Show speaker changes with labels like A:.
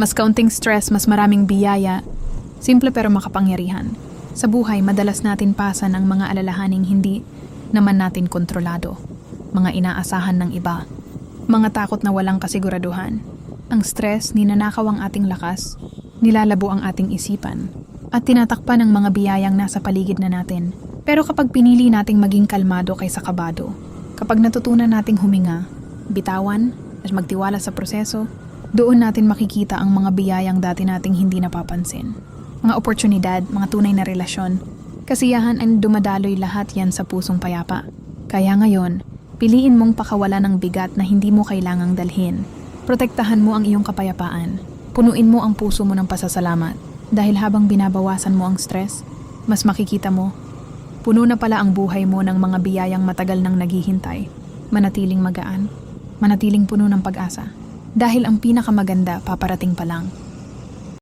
A: Mas kaunting stress, mas maraming biyaya. Simple pero makapangyarihan. Sa buhay, madalas natin pasan ang mga alalahaning hindi naman natin kontrolado. Mga inaasahan ng iba. Mga takot na walang kasiguraduhan. Ang stress, ninanakaw ang ating lakas, nilalabo ang ating isipan, at tinatakpan ang mga biyayang nasa paligid na natin. Pero kapag pinili nating maging kalmado kaysa kabado, kapag natutunan nating huminga, bitawan, at magtiwala sa proseso, doon natin makikita ang mga biyayang dati nating hindi napapansin. Mga oportunidad, mga tunay na relasyon, kasiyahan ay dumadaloy lahat yan sa pusong payapa. Kaya ngayon, piliin mong pakawala ng bigat na hindi mo kailangang dalhin. Protektahan mo ang iyong kapayapaan. Punuin mo ang puso mo ng pasasalamat. Dahil habang binabawasan mo ang stress, mas makikita mo, puno na pala ang buhay mo ng mga biyayang matagal nang naghihintay. Manatiling magaan, manatiling puno ng pag-asa. Dahil ang pinakamaganda paparating pa lang.